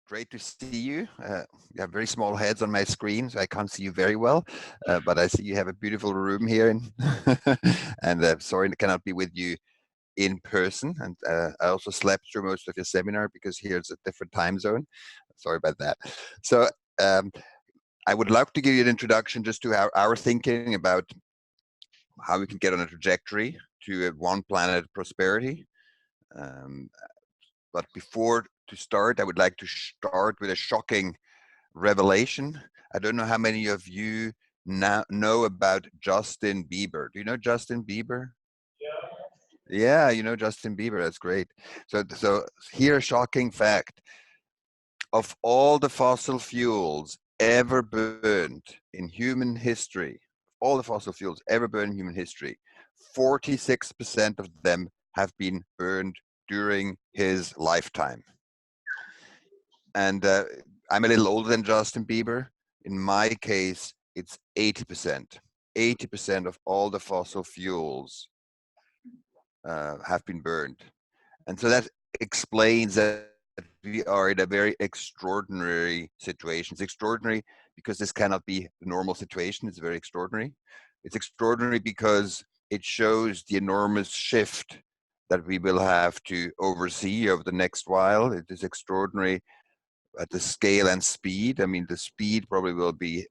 Great to see you. You have very small heads on my screen, so I can't see you very well. But I see you have a beautiful room here, and sorry I cannot be with you in person. And I also slept through most of your seminar because here it's a different time zone. Sorry about that. So um, I would like to give you an introduction just to our thinking about how we can get on a trajectory to a one planet prosperity. Um, but before to start, I would like to start with a shocking revelation. I don't know how many of you now know about Justin Bieber. Do you know Justin Bieber? Yeah, you know Justin Bieber. That's great. So here a shocking fact. Of all the fossil fuels ever burned in human history, all the fossil fuels ever burned in human history, 46% of them have been burned during his lifetime. And I'm a little older than Justin Bieber. In my case, it's 80%. 80% of all the fossil fuels have been burned. And so that explains that we are in a very extraordinary situation. It's extraordinary because this cannot be a normal situation. It's very extraordinary. It's extraordinary because it shows the enormous shift that we will have to oversee over the next while. It is extraordinary at the scale and speed. I mean, the speed probably will be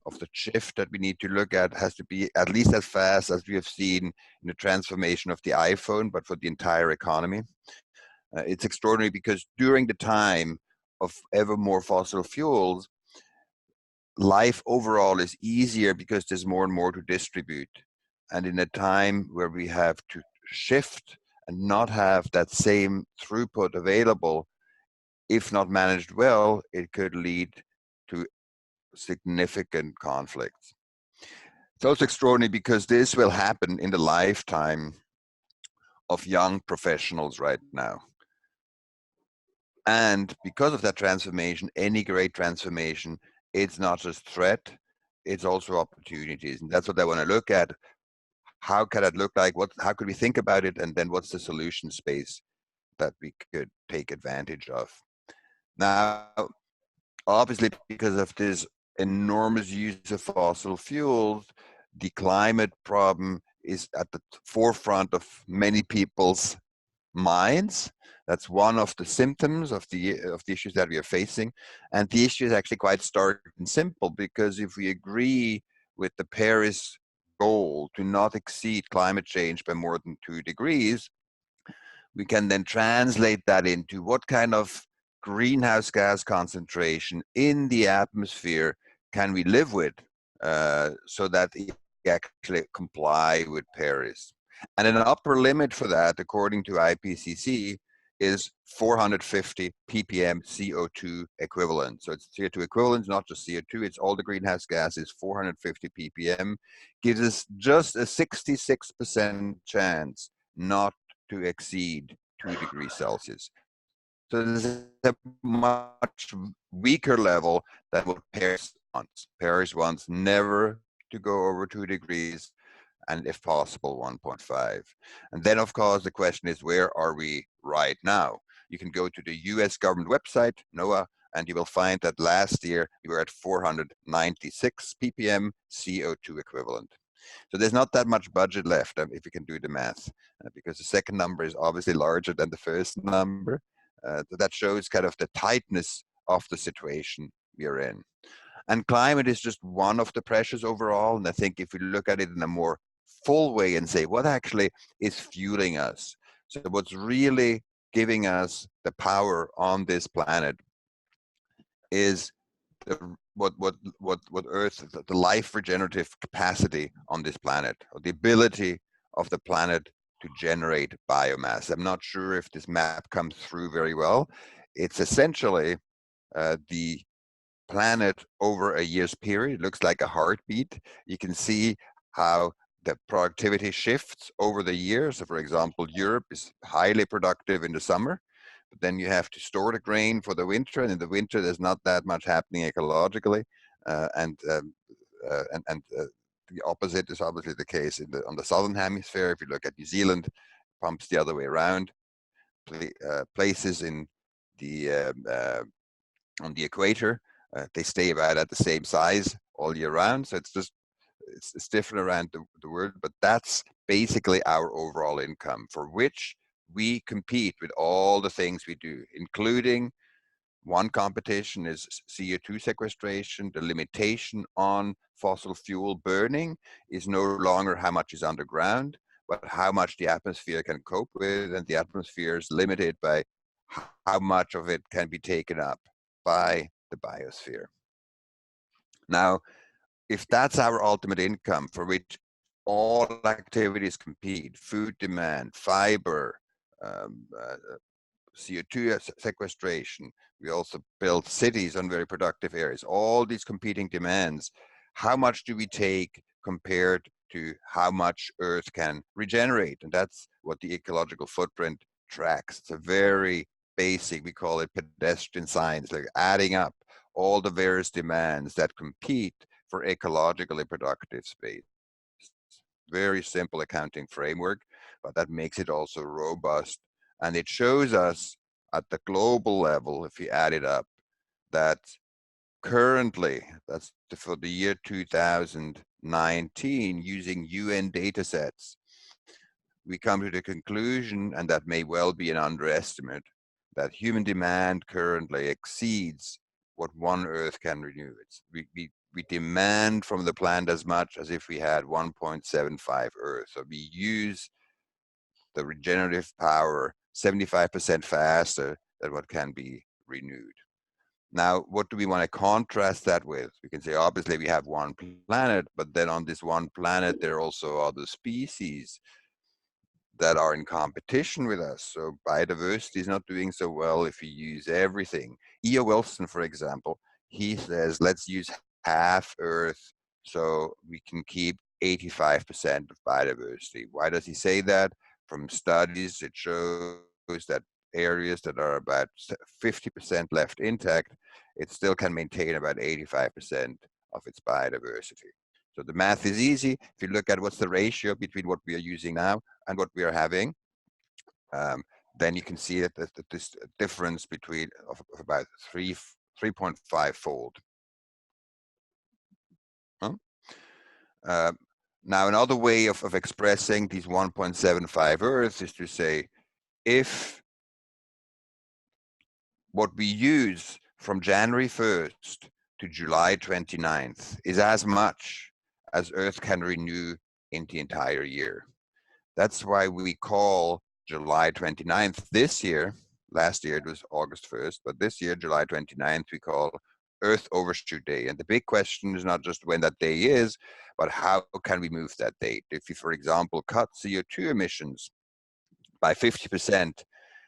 of the shift that we need to look at has to be at least as fast as we have seen in the transformation of the iPhone, but for the entire economy. It's extraordinary because during the time of ever more fossil fuels, life overall is easier because there's more and more to distribute. And in a time where we have to shift and not have that same throughput available, if not managed well, it could lead to significant conflicts. It's also extraordinary because this will happen in the lifetime of young professionals right now. And because of that transformation, any great transformation, it's not just threat, it's also opportunities. And that's what I want to look at. How can it look like? How could we think about it? And then what's the solution space that we could take advantage of? Now, obviously, because of this enormous use of fossil fuels, the climate problem is at the forefront of many people's minds. That's one of the symptoms of the issues that we are facing. And the issue is actually quite stark and simple, because if we agree with the Paris goal to not exceed climate change by more than 2 degrees, we can then translate that into what kind of greenhouse gas concentration in the atmosphere can we live with so that it actually comply with Paris. And an upper limit for that, according to IPCC, is 450 ppm CO2 equivalent. So it's CO2 equivalent, not just CO2, it's all the greenhouse gases. 450 ppm gives us just a 66% chance not to exceed 2 degrees Celsius. So this is a much weaker level than what Paris wants. Paris wants never to go over 2 degrees, and if possible 1.5. And then of course the question is, where are we right now? You can go to the US government website, NOAA, and you will find that last year we were at 496 ppm CO2 equivalent. So there's not that much budget left if you can do the math, because the second number is obviously larger than the first number. So that shows kind of the tightness of the situation we are in. And climate is just one of the pressures overall. And I think if we look at it in a more full way and say, what actually is fueling us? So what's really giving us the power on this planet is what Earth, the life regenerative capacity on this planet, or the ability of the planet to generate biomass. I'm not sure if this map comes through very well. It's essentially the planet over a year's period. It looks like a heartbeat. You can see how the productivity shifts over the years. So for example, Europe is highly productive in the summer, but then you have to store the grain for the winter, and in the winter there's not that much happening ecologically, and the opposite is obviously the case on the southern hemisphere. If you look at New Zealand, pumps the other way around. Places in the on the equator. They stay about at the same size all year round. So it's just, it's different around the world, but that's basically our overall income for which we compete with all the things we do, including one competition is CO2 sequestration. The limitation on fossil fuel burning is no longer how much is underground, but how much the atmosphere can cope with, and the atmosphere is limited by how much of it can be taken up by the biosphere. Now, if that's our ultimate income for which all activities compete, food demand, fiber, CO2 sequestration, we also build cities on very productive areas, all these competing demands, how much do we take compared to how much Earth can regenerate? And that's what the ecological footprint tracks. It's a very basic, we call it pedestrian science, like adding up all the various demands that compete for ecologically productive space. Very simple accounting framework, but that makes it also robust. And it shows us at the global level, if we add it up, that currently, that's for the year 2019, using UN data sets, we come to the conclusion, and that may well be an underestimate, that human demand currently exceeds what one Earth can renew. We demand from the planet as much as if we had 1.75 Earth. So we use the regenerative power 75% faster than what can be renewed. Now, what do we want to contrast that with? We can say, obviously, we have one planet, but then on this one planet, there are also other species that are in competition with us. So biodiversity is not doing so well if we use everything. E.O. Wilson, for example, he says, let's use half Earth so we can keep 85% of biodiversity. Why does he say that? From studies, it shows that areas that are about 50% left intact, it still can maintain about 85% of its biodiversity. So the math is easy. If you look at what's the ratio between what we are using now and what we are having, then you can see that this difference between of about 3.5 fold. Huh? Now, another way of expressing these 1.75 Earths is to say, if what we use from January 1st to July 29th is as much as Earth can renew in the entire year. That's why we call July 29th this year, last year it was August 1st, but this year, July 29th, we call Earth Overshoot Day. And the big question is not just when that day is, but how can we move that date? If we, for example, cut CO2 emissions by 50%,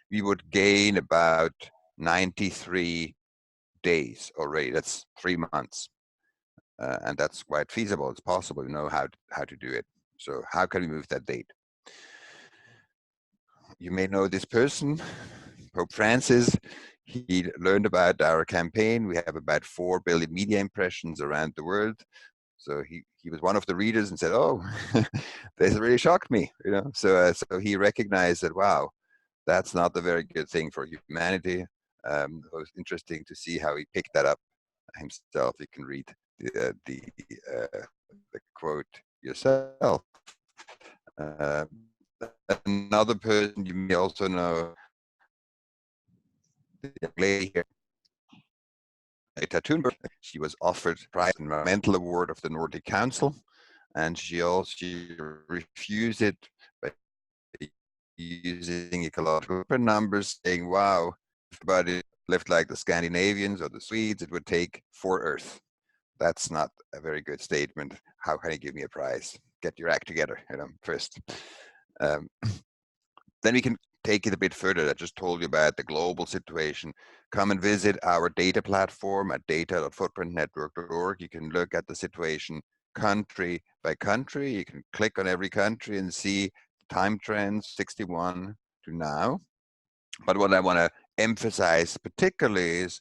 we would gain about 93 days already. That's 3 months. And that's quite feasible. It's possible. We know how to do it. So how can we move that date? You may know this person, Pope Francis. He learned about our campaign. We have about 4 billion media impressions around the world. So he was one of the readers and said, "Oh, this really shocked me," you know. So he recognized that, wow, that's not a very good thing for humanity. It was interesting to see how he picked that up himself. You can read the quote yourself. Another person you may also know, the young lady here, Greta Thunberg. She was offered the Environmental Award of the Nordic Council, and she also refused it by using ecological numbers, saying, wow, if everybody lived like the Scandinavians or the Swedes, it would take 4 Earth. That's not a very good statement. How can you give me a prize? Get your act together, you know, first. Then we can take it a bit further. I just told you about the global situation. Come and visit our data platform at data.footprintnetwork.org. You can look at the situation country by country. You can click on every country and see time trends, 61 to now. But what I want to emphasize particularly is,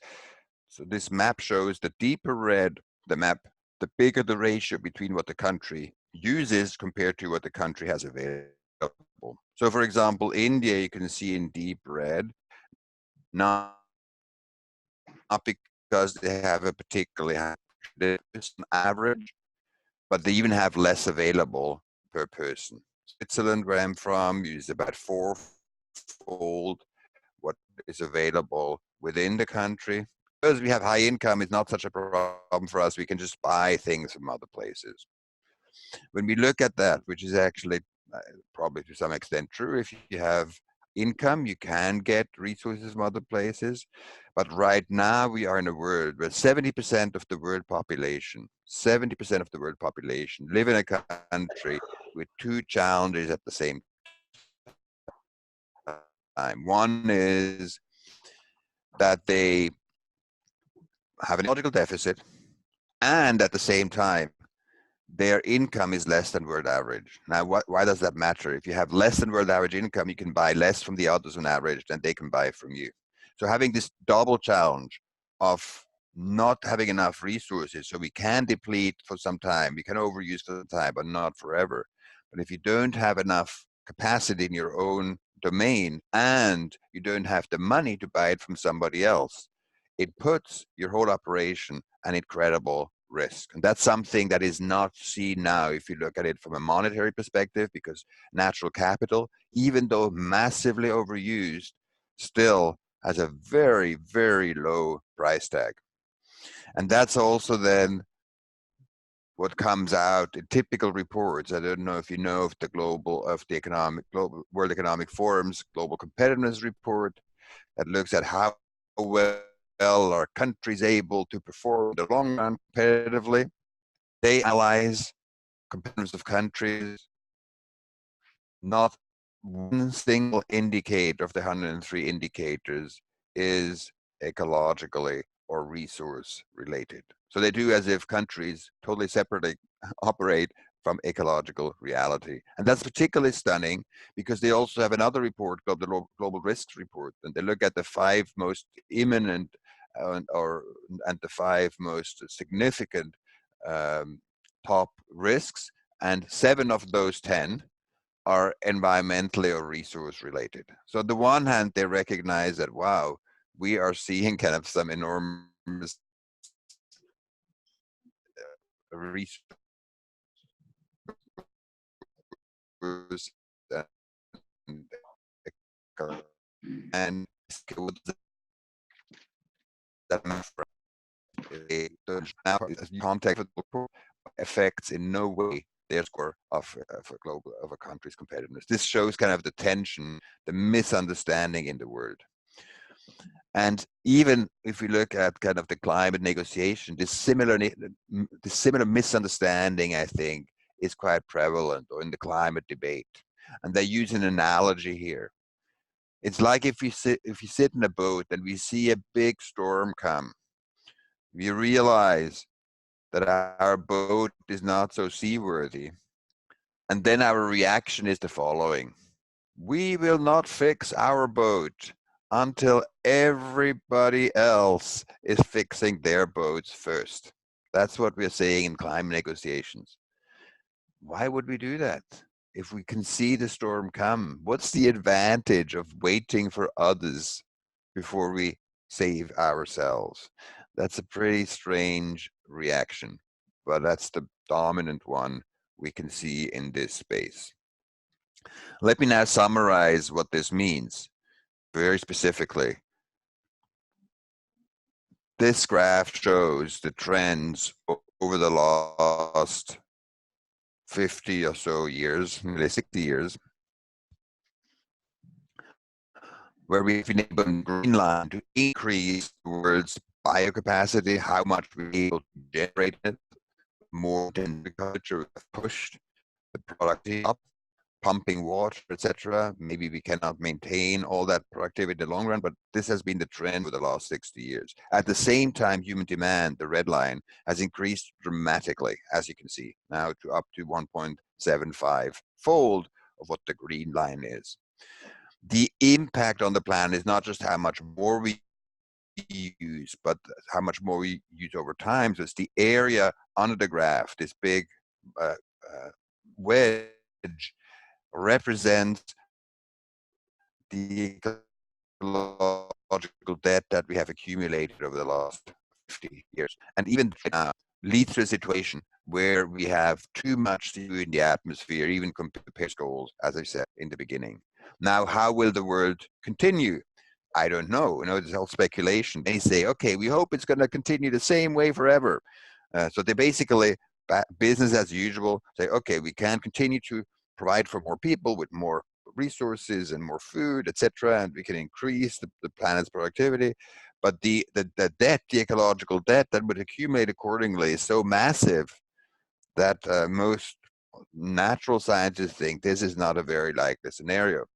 so this map shows the deeper red the map, the bigger the ratio between what the country uses compared to what the country has available. So for example, India, you can see in deep red, not because they have a particularly high average, but they even have less available per person. Switzerland, where I'm from, is about fourfold what is available within the country. Because we have high income, it's not such a problem for us. We can just buy things from other places. When we look at that, which is actually probably to some extent true, if you have income, you can get resources from other places. But right now we are in a world where 70% of the world population, 70% of the world population live in a country with two challenges at the same time. One is that they have an ecological deficit, and at the same time, their income is less than world average. Now, why does that matter? If you have less than world average income, you can buy less from the others on average than they can buy from you. So having this double challenge of not having enough resources, so we can deplete for some time, we can overuse for some time, but not forever. But if you don't have enough capacity in your own domain and you don't have the money to buy it from somebody else, it puts your whole operation at incredible risk. And that's something that is not seen now if you look at it from a monetary perspective, because natural capital, even though massively overused, still has a very, very low price tag. And that's also then what comes out in typical reports. I don't know if you know of the World Economic Forum's Global Competitiveness Report that looks at how well are countries able to perform in the long run competitively. They analyze competitiveness of countries. Not one single indicator of the 103 indicators is ecologically or resource related. So they do as if countries totally separately operate from ecological reality. And that's particularly stunning because they also have another report called the Global Risks Report, and they look at the 5 most imminent and the 5 most significant top risks, and 7 of those 10 are environmentally or resource related. So on the one hand, they recognize that, wow, we are seeing kind of some enormous resource and that context affects in no way their score of a country's competitiveness. This shows kind of the tension, the misunderstanding in the world. And even if we look at kind of the climate negotiation, this similar misunderstanding, I think, is quite prevalent in the climate debate. And they use an analogy here. It's like if you sit in a boat and we see a big storm come, we realize that our boat is not so seaworthy. And then our reaction is the following: we will not fix our boat until everybody else is fixing their boats first. That's what we're saying in climate negotiations. Why would we do that? If we can see the storm come, what's the advantage of waiting for others before we save ourselves? That's a pretty strange reaction, but that's the dominant one we can see in this space. Let me now summarize what this means very specifically. This graph shows the trends over the last 50 or so years, nearly 60 years, where we've been able in green line to increase the world's biocapacity, how much we're able to generate it, more than agriculture pushed the productivity up, pumping water, etc. Maybe we cannot maintain all that productivity in the long run, but this has been the trend for the last 60 years. At the same time, human demand, the red line, has increased dramatically, as you can see, now to up to 1.75-fold of what the green line is. The impact on the planet is not just how much more we use, but how much more we use over time. So it's the area under the graph, this big wedge, represents the ecological debt that we have accumulated over the last 50 years. And even now leads to a situation where we have too much CO2 in the atmosphere, even compared to Paris goals, as I said in the beginning. Now, how will the world continue? I don't know. You know, it's all speculation. They say, okay, we hope it's going to continue the same way forever. So they basically, business as usual, say, okay, we can continue to provide for more people with more resources and more food, etc., and we can increase the planet's productivity. But the debt, the ecological debt that would accumulate accordingly is so massive that most natural scientists think this is not a very likely scenario.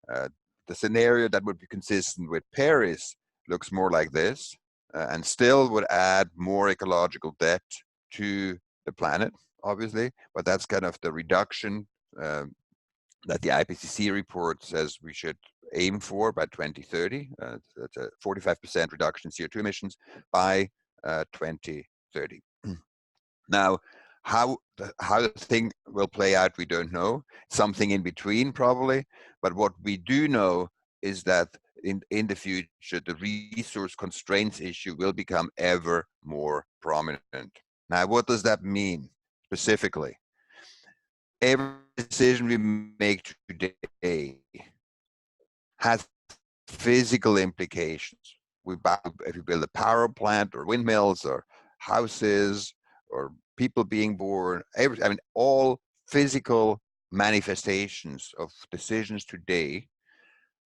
The scenario that would be consistent with Paris looks more like this, and still would add more ecological debt to the planet, obviously, but that's kind of the reduction that the IPCC report says we should aim for by 2030. That's a 45% reduction in CO2 emissions by 2030. Now, how the thing will play out, we don't know. Something in between, probably. But what we do know is that in the future, the resource constraints issue will become ever more prominent. Now, what does that mean specifically? Every decision we make today has physical implications. If we build a power plant or windmills or houses or people being born, all physical manifestations of decisions today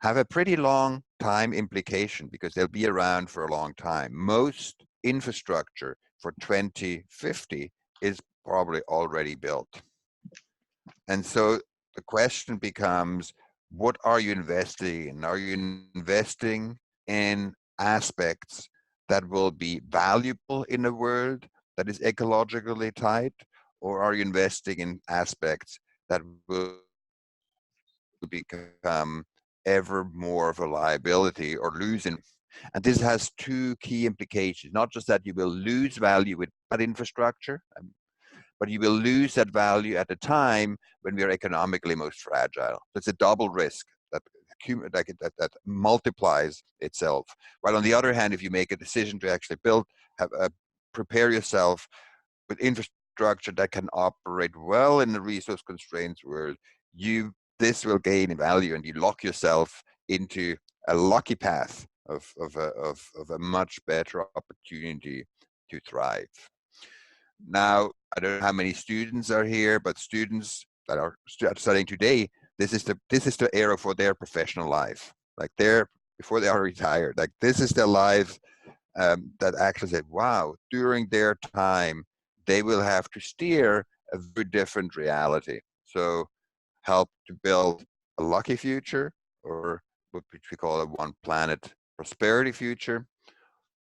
have a pretty long time implication because they'll be around for a long time. Most infrastructure for 2050 is probably already built. And so the question becomes, what are you investing in? Are you investing in aspects that will be valuable in a world that is ecologically tight, or are you investing in aspects that will become ever more of a liability or losing? And this has two key implications, not just that you will lose value with that infrastructure, but you will lose that value at a time when we are economically most fragile. It's a double risk that multiplies itself. While on the other hand, if you make a decision to actually prepare yourself with infrastructure that can operate well in the resource constraints world, this will gain in value, and you lock yourself into a lucky path of a much better opportunity to thrive. Now, I don't know how many students are here, but students that are studying today, this is the era for their professional life. Like before they are retired, like this is their life that actually said, wow, during their time, they will have to steer a very different reality. So help to build a lucky future, or what we call a one planet prosperity future.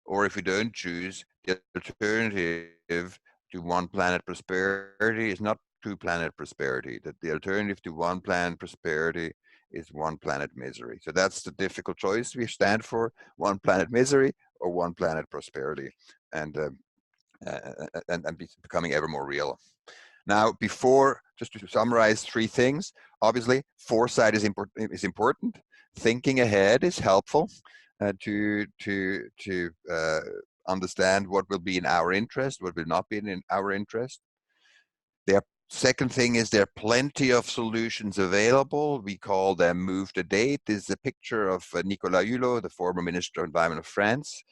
Or if we don't choose, the alternative to one planet prosperity is not two planet prosperity. That the alternative to one planet prosperity is one planet misery. So that's the difficult choice we stand for: one planet misery or one planet prosperity, and becoming ever more real. Now, just to summarize three things, obviously, foresight is important. Thinking ahead is helpful to understand what will be in our interest, what will not be in our interest. Second thing is there are plenty of solutions available. We call them move the date. This is a picture of Nicolas Hulot, the former Minister of Environment of France,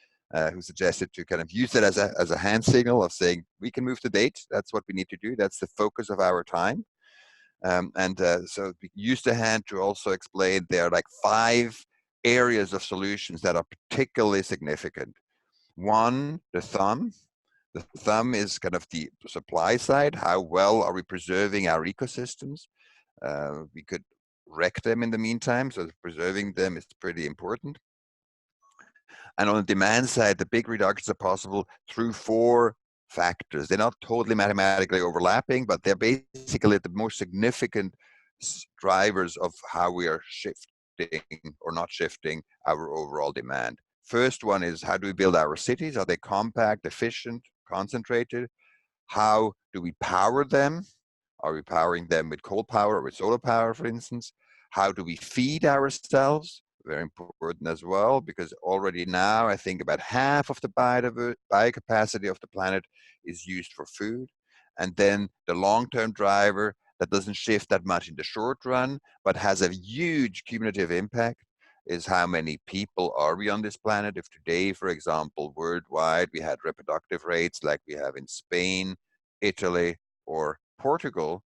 who suggested to kind of use it as a hand signal of saying, we can move the date. That's what we need to do. That's the focus of our time. So we use the hand to also explain there are like 5 areas of solutions that are particularly significant. One, the thumb. The thumb is kind of the supply side. How well are we preserving our ecosystems? We could wreck them in the meantime, so preserving them is pretty important. And on the demand side, the big reductions are possible through 4 factors. They're not totally mathematically overlapping, but they're basically the most significant drivers of how we are shifting or not shifting our overall demand. First one is, how do we build our cities? Are they compact, efficient, concentrated? How do we power them? Are we powering them with coal power or with solar power, for instance? How do we feed ourselves? very important as well, because already now I think about half of the biocapacity of the planet is used for food. And then the long-term driver that doesn't shift that much in the short run, but has a huge cumulative impact, is how many people are we on this planet. If today, for example, worldwide, we had reproductive rates like we have in Spain, Italy, or Portugal,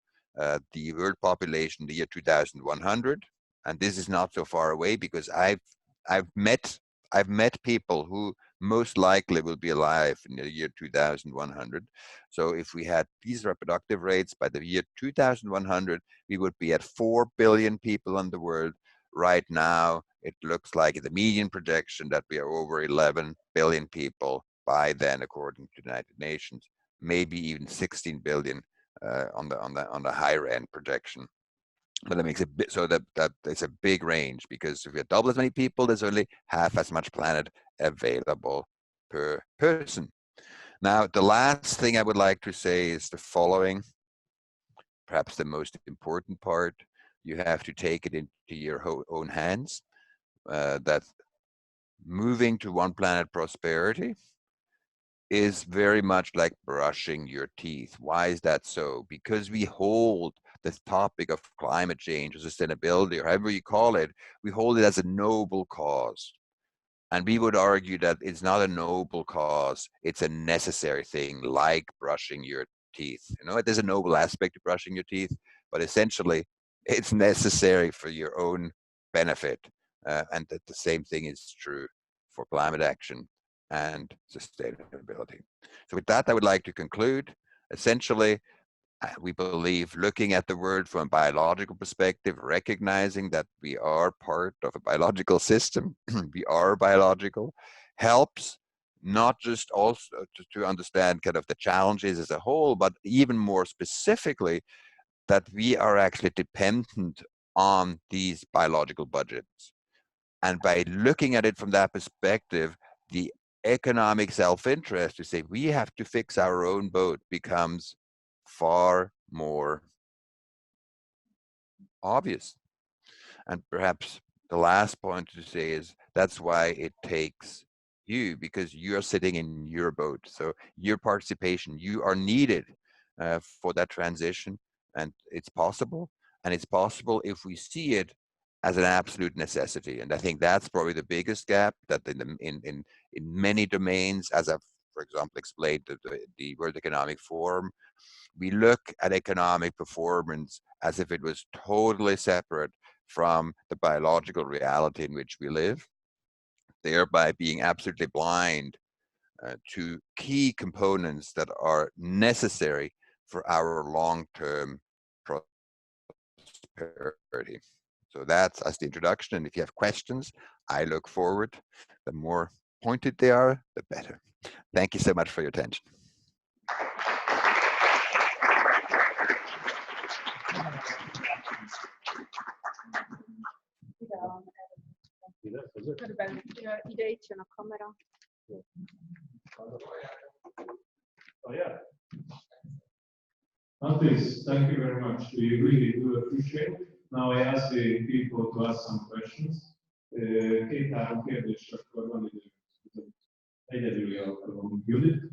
the world population in the year 2100, and this is not so far away because I've met people who most likely will be alive in the year 2100. So if we had these reproductive rates by the year 2100, we would be at 4 billion people in the world. Right now, it looks like the median projection that we are over 11 billion people by then, according to the United Nations, maybe even 16 billion on the higher end projection. But that makes it so that it's a big range, because if we have double as many people, there's only half as much planet available per person. Now, the last thing I would like to say is the following, perhaps the most important part. You have to take it into your own hands, that moving to one planet prosperity is very much like brushing your teeth. Why is that so? Because we hold this topic of climate change or sustainability, or however you call it, we hold it as a noble cause. And we would argue that it's not a noble cause, it's a necessary thing, like brushing your teeth. You know, there's a noble aspect to brushing your teeth, but essentially it's necessary for your own benefit. And that the same thing is true for climate action and sustainability. So with that, I would like to conclude. Essentially, we believe looking at the world from a biological perspective, recognizing that we are part of a biological system, we are biological, helps not just also to understand kind of the challenges as a whole, but even more specifically that we are actually dependent on these biological budgets. And by looking at it from that perspective, the economic self-interest to say we have to fix our own boat becomes far more obvious. And perhaps the last point to say is that's why it takes you, because you're sitting in your boat. So your participation, you are needed for that transition, and it's possible. And it's possible if we see it as an absolute necessity. And I think that's probably the biggest gap, that in many domains, as I've, for example, explained the World Economic Forum, we look at economic performance as if it was totally separate from the biological reality in which we live, thereby being absolutely blind to key components that are necessary for our long-term prosperity. So that's as the introduction, and if you have questions, I look forward. The more pointed they are, the better. Thank you so much for your attention. Ide ići na kamera. Oh, yeah. Mathis, thank you very much. We really do appreciate it. Now I ask the people to ask some questions. Két-három kérdés, akkor van idő. Egyedül alkalom. Judith?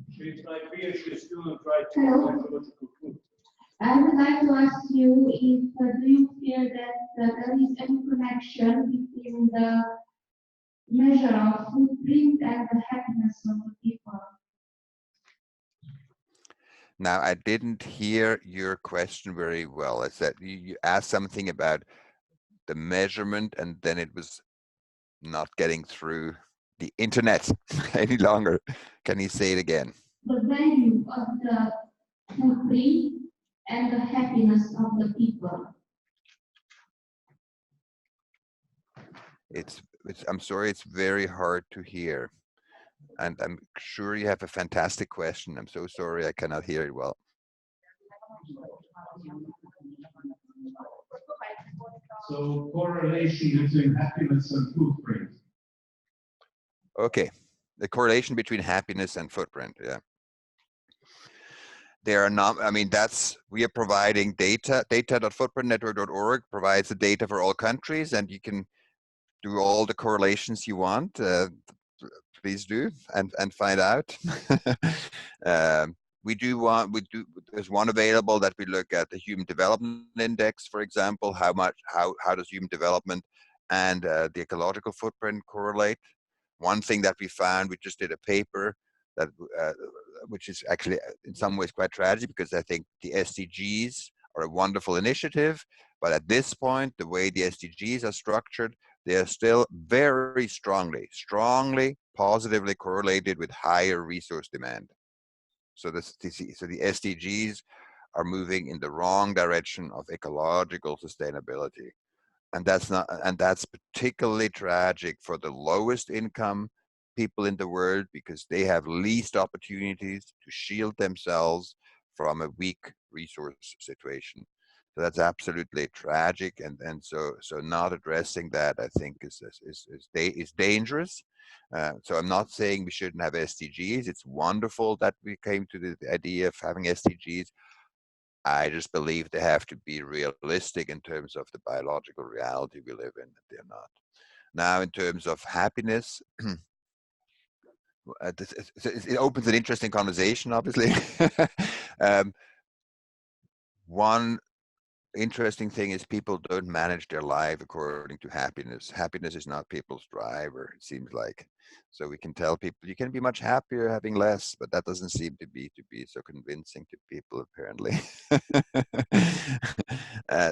She's my PhD student right now in ecological food. I would like to ask you if do you feel that there is any connection between the measure of footprint and the happiness of the people? Now, I didn't hear your question very well. It's that you asked something about the measurement, and then it was not getting through the internet any longer. Can you say it again? The value of the footprint and the happiness of the people. I'm sorry, it's very hard to hear. And I'm sure you have a fantastic question. I'm so sorry, I cannot hear it well. So correlation between happiness and footprint. Okay, the correlation between happiness and footprint, yeah. They are not, I mean, we are providing data. Data.footprintnetwork.org provides the data for all countries, and you can do all the correlations you want. Please do and find out. There's one available that we look at the Human Development Index, for example, how does human development and the ecological footprint correlate. One thing that we found, we just did a paper that which is actually in some ways quite tragic, because I think the SDGs are a wonderful initiative, but at this point, the way the SDGs are structured, they are still very strongly positively correlated with higher resource demand. So the SDGs are moving in the wrong direction of ecological sustainability. And that's particularly tragic for the lowest income people in the world, because they have least opportunities to shield themselves from a weak resource situation. So that's absolutely tragic, and so not addressing that, I think, is dangerous. So I'm not saying we shouldn't have SDGs. It's wonderful that we came to the idea of having SDGs. I just believe they have to be realistic in terms of the biological reality we live in. They're not. Now, in terms of happiness, it opens an interesting conversation, obviously. One interesting thing is people don't manage their life according to happiness. Happiness is not people's driver, it seems like. So we can tell people you can be much happier having less, but that doesn't seem to be so convincing to people, apparently.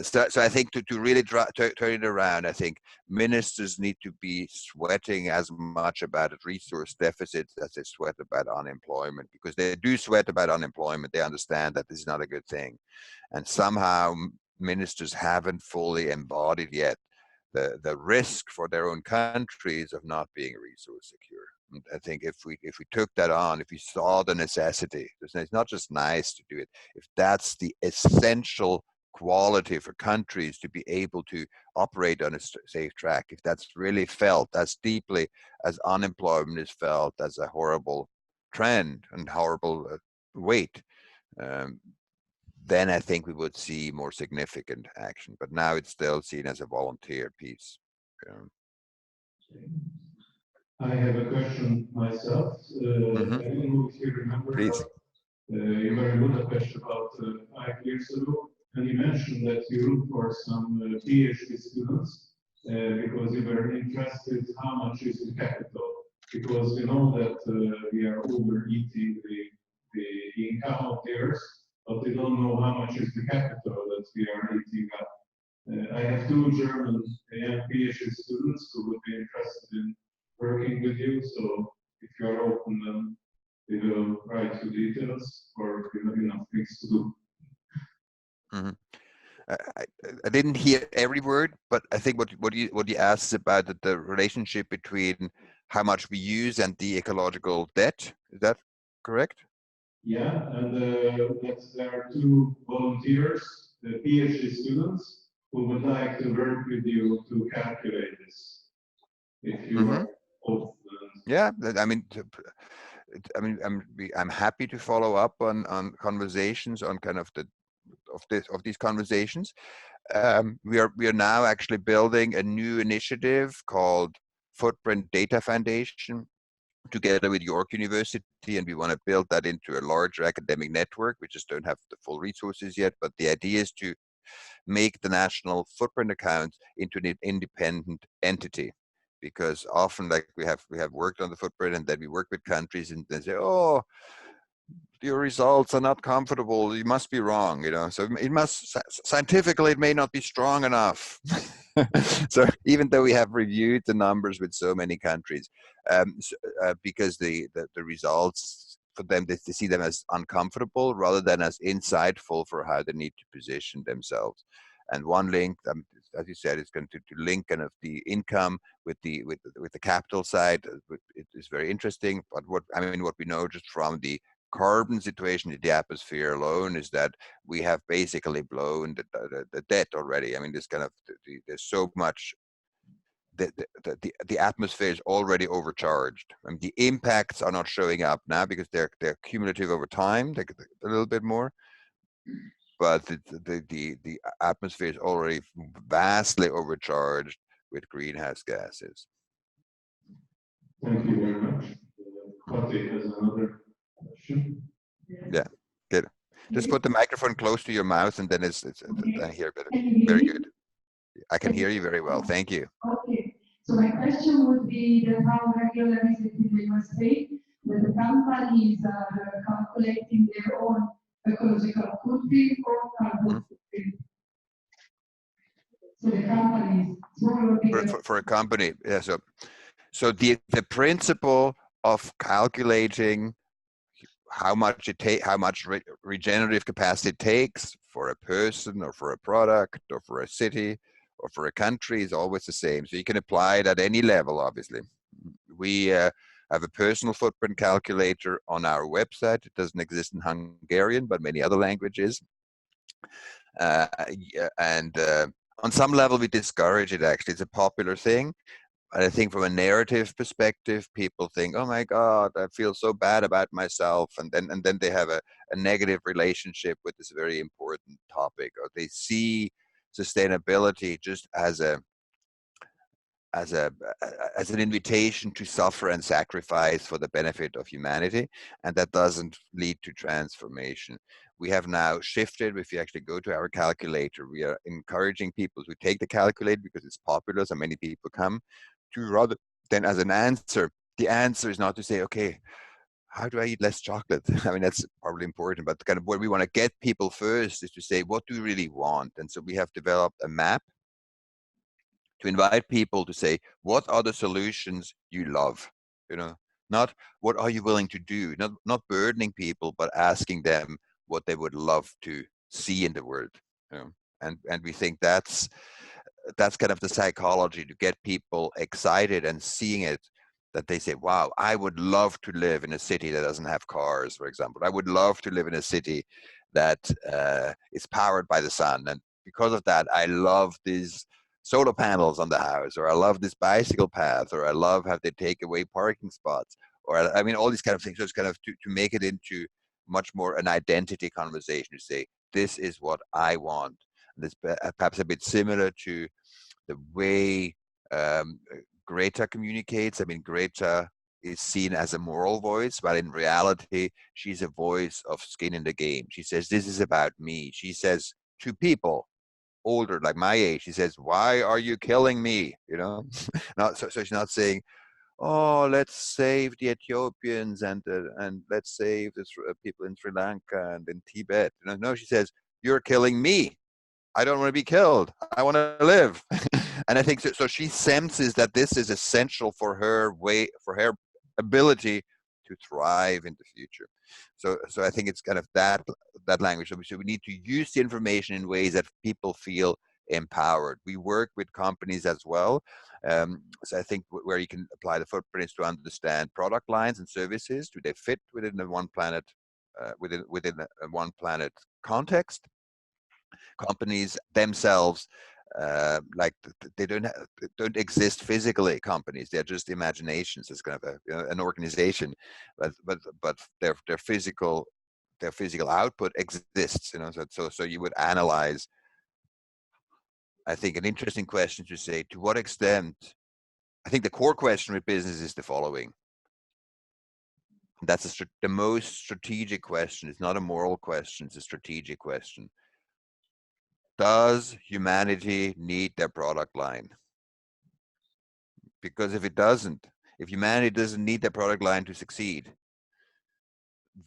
So I think to really turn it around, I think ministers need to be sweating as much about resource deficits as they sweat about unemployment, because they do sweat about unemployment. They understand that this is not a good thing. And somehow ministers haven't fully embodied yet the risk for their own countries of not being resource secure. And I think if we took that on, if we saw the necessity, it's not just nice to do it, if that's the essential quality for countries to be able to operate on a safe track, if that's really felt as deeply as unemployment is felt as a horrible trend and horrible weight, then I think we would see more significant action. But now it's still seen as a volunteer piece. I have a question myself. I don't know if you remember. Please. You were in Budapest about 5 years ago, and you mentioned that you look for some PhD students because you were interested how much is the capital. Because we know that we are overeating the income of theirs, but we don't know how much is the capital that we are eating up. I have 2 German young PhD students who would be interested in working with you, so if you are open, then we will write you details, or we have enough things to do. I didn't hear every word, but I think what you asked is about the relationship between how much we use and the ecological debt. Is that correct? Yeah, and that there are 2 volunteers, the PhD students, who would like to work with you to calculate this. If you are open. Yeah, I mean, I'm happy to follow up on conversations on kind of these conversations. We are now actually building a new initiative called Footprint Data Foundation, together with York University, and we want to build that into a larger academic network. We just don't have the full resources yet, but the idea is to make the national footprint account into an independent entity. Because often, like we have worked on the footprint, and then we work with countries, and they say, "Oh, your results are not comfortable. You must be wrong." So it must scientifically, it may not be strong enough. So even though we have reviewed the numbers with so many countries, because the results for them, they see them as uncomfortable rather than as insightful for how they need to position themselves. And one link, as you said, is going to link kind of the income with the capital side. It is very interesting. But what we know just from the carbon situation in the atmosphere alone is that we have basically blown the debt already. I mean, there's so much the atmosphere is already overcharged. I mean, the impacts are not showing up now because they're cumulative over time, a little bit more. But the atmosphere is already vastly overcharged with greenhouse gases. Thank you very much. Mathis has another question. Yeah, good. Just put the microphone close to your mouth, and then it's I hear better. Can you hear Very me? good. I can hear you very well. Thank you. Okay. So my question would be that how regular is it in the USA that the companies are calculating their own ecological footprint or carbon footprint? So the companies, small or bigger. For a company, yeah. So the principle of calculating how much regenerative capacity it takes for a person or for a product or for a city or for a country is always the same. So you can apply it at any level, obviously. We have a personal footprint calculator on our website. It doesn't exist in Hungarian, but many other languages. On some level, we discourage it, actually. It's a popular thing. And I think from a narrative perspective, people think, oh my God, I feel so bad about myself. And then they have a negative relationship with this very important topic, or they see sustainability just as an invitation to suffer and sacrifice for the benefit of humanity. And that doesn't lead to transformation. We have now shifted. If you actually go to our calculator, we are encouraging people to take the calculator because it's popular, so many people come, to rather than as an answer. The answer is not to say, okay, how do I eat less chocolate? I mean, that's probably important, but kind of where we want to get people first is to say, what do you really want? And so we have developed a map to invite people to say, what are the solutions you love? You know, not what are you willing to do? Not burdening people, but asking them what they would love to see in the world. You know? And we think that's kind of the psychology, to get people excited and seeing it, that they say, wow, I would love to live in a city that doesn't have cars, for example. I would love to live in a city that is powered by the sun. And because of that, I love these solar panels on the house, or I love this bicycle path, or I love how they take away parking spots, or I mean, all these kind of things. So it's kind of to make it into much more an identity conversation, to say, this is what I want. And this perhaps a bit similar to the way Greta communicates. I mean, Greta is seen as a moral voice, but in reality, she's a voice of skin in the game. She says, this is about me. She says to people older, like my age, she says, why are you killing me? You know, so she's not saying, oh, let's save the Ethiopians and let's save the people in Sri Lanka and in Tibet. You know, no, she says, you're killing me. I don't want to be killed. I want to live. And I think so she senses that this is essential for her ability to thrive in the future. So I think it's kind of that language. So we need to use the information in ways that people feel empowered. We work with companies as well. So I think where you can apply the footprint is to understand product lines and services. Do they fit within the one planet, within a one planet context? Companies themselves, like they don't exist physically. Companies, they're just imaginations. It's kind of an organization, but their physical output exists. You know, so you would analyze. I think an interesting question to say, to what extent. I think the core question with business is the following. That's the most strategic question. It's not a moral question. It's a strategic question. Does humanity need their product line? Because if humanity doesn't need their product line to succeed,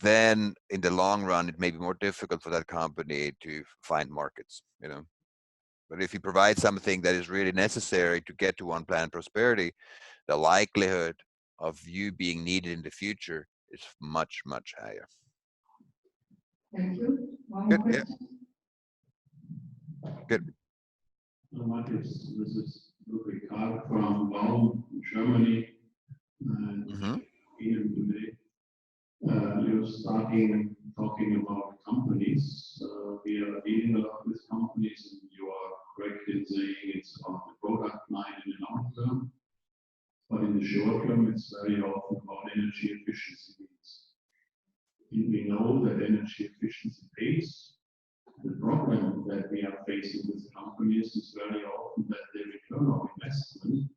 then in the long run, it may be more difficult for that company to find markets, you know. But if you provide something that is really necessary to get to one planet prosperity, the likelihood of you being needed in the future is much, much higher. Thank you. One Good, more question. Good. Mathis, this is Ludwig Karl from Bonn, Germany. And Ian today, you're starting talking about companies. We are dealing a lot with companies, and you are correct in saying it's about the product line in the long term. the short term, it's very often about energy efficiency needs. We know that energy efficiency pays. The problem that we are facing with companies is very often that the return of investment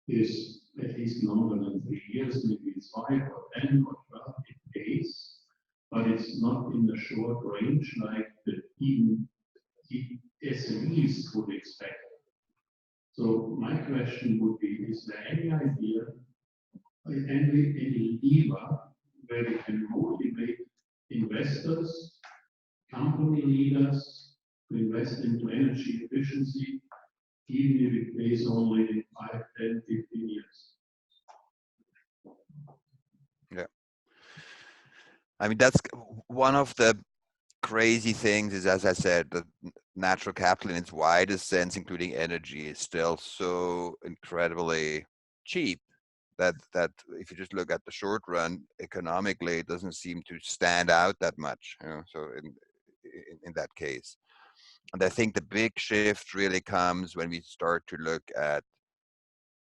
is at least longer than 3 years, maybe it's 5 or 10 or 12, it pays, but it's not in the short range like even the SMEs would expect. So my question would be, is there any idea, any lever where we can motivate investors, company leaders to invest into energy efficiency, even if it pays only in 5, 10, 15 years? Yeah. I mean, that's one of the crazy things is, as I said, that natural capital in its widest sense, including energy, is still so incredibly cheap that if you just look at the short run economically, it doesn't seem to stand out that much. You know, so in that case, and I think the big shift really comes when we start to look at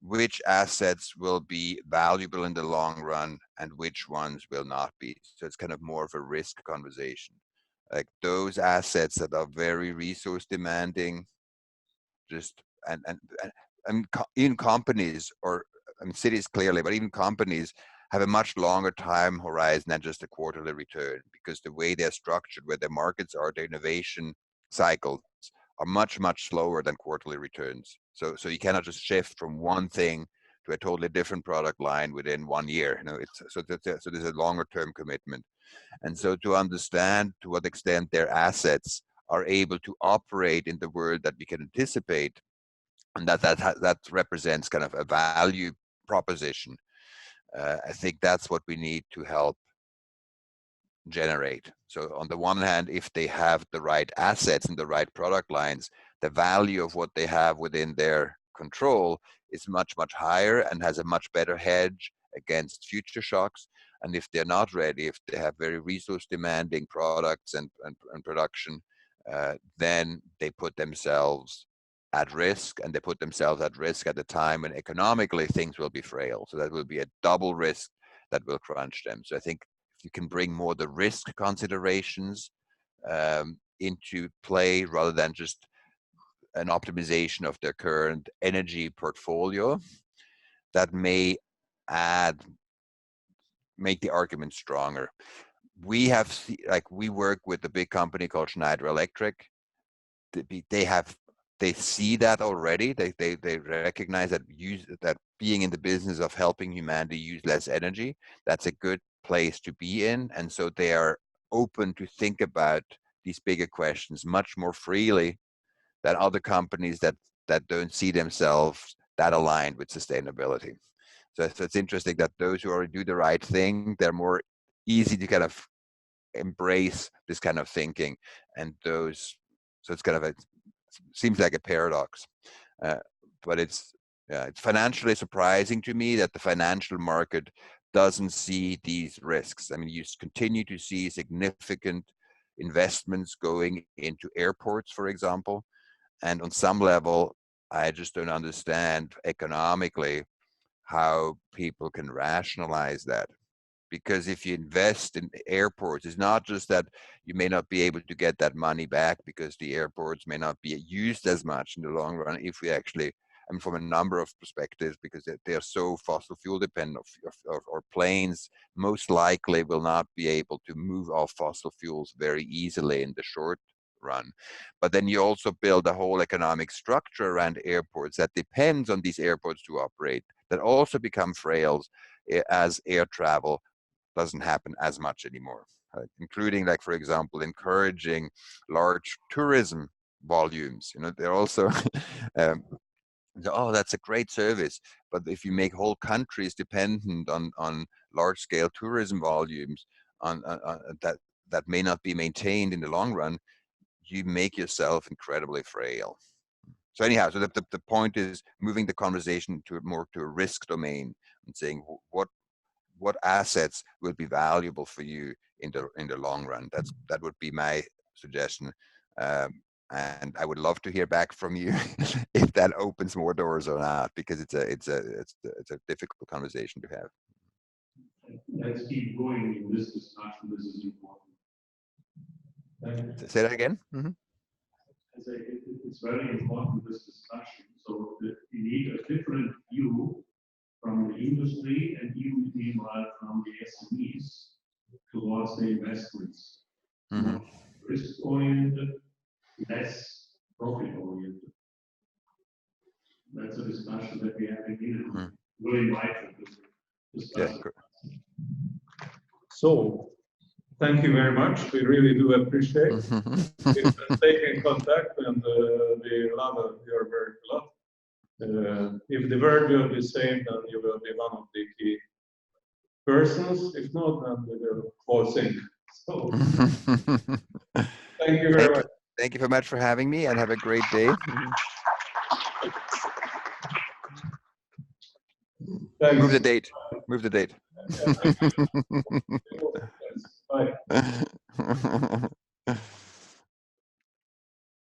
which assets will be valuable in the long run and which ones will not be. So it's kind of more of a risk conversation. Like those assets that are very resource demanding, just and even companies or cities clearly, but even companies have a much longer time horizon than just a quarterly return, because the way they're structured, where their markets are, their innovation cycles are much slower than quarterly returns. So you cannot just shift from one thing to a totally different product line within 1 year. You know, so there's a longer term commitment. And so to understand to what extent their assets are able to operate in the world that we can anticipate, and that represents kind of a value proposition. I think that's what we need to help generate. So on the one hand, if they have the right assets and the right product lines, the value of what they have within their control is much higher and has a much better hedge against future shocks. And if they're not ready, if they have very resource demanding products and production, then they put themselves at risk, and they put themselves at risk at a time when economically things will be frail. So that will be a double risk that will crunch them. So I think if you can bring more the risk considerations into play rather than just an optimization of their current energy portfolio, that may make the argument stronger. We work with a big company called Schneider Electric. They see that already. They recognize that being in the business of helping humanity use less energy, that's a good place to be in. And so they are open to think about these bigger questions much more freely than other companies that don't see themselves that aligned with sustainability. So it's interesting that those who already do the right thing, they're more easy to kind of embrace this kind of thinking, and those, so it's kind of seems like a paradox, but it's financially surprising to me that the financial market doesn't see these risks. I mean, you continue to see significant investments going into airports, for example, and on some level, I just don't understand economically how people can rationalize that. Because if you invest in airports, it's not just that you may not be able to get that money back because the airports may not be used as much in the long run if we actually, I mean, from a number of perspectives, because they are so fossil fuel dependent, or planes most likely will not be able to move off fossil fuels very easily in the short run. But then you also build a whole economic structure around airports that depends on these airports to operate, that also become frail as air travel doesn't happen as much anymore, including, like, for example, encouraging large tourism volumes. You know, they're also oh, that's a great service, but if you make whole countries dependent on large scale tourism volumes on that may not be maintained in the long run, you make yourself incredibly frail. So anyhow, so the point is moving the conversation to a risk domain and saying what assets will be valuable for you in the long run. That would be my suggestion. And I would love to hear back from you if that opens more doors or not, because it's a difficult conversation to have. Let's keep going in this discussion. This is important. Say that again. Mm-hmm. It's very important, this discussion. So we need a different view from the industry and even meanwhile from the SMEs towards the investments. Mm-hmm. Risk-oriented, less profit-oriented. That's a discussion that we have in Mm-hmm. We'll invite you to discuss. Yeah, So, thank you very much. We really do appreciate it. Stay in contact, and we love your work a lot. If the world will be same, then you will be one of the key persons. If not, then we will all sink. So, thank you very much. Thank you very much for having me, and have a great day. Thanks. Move the date. Move the date. Bye.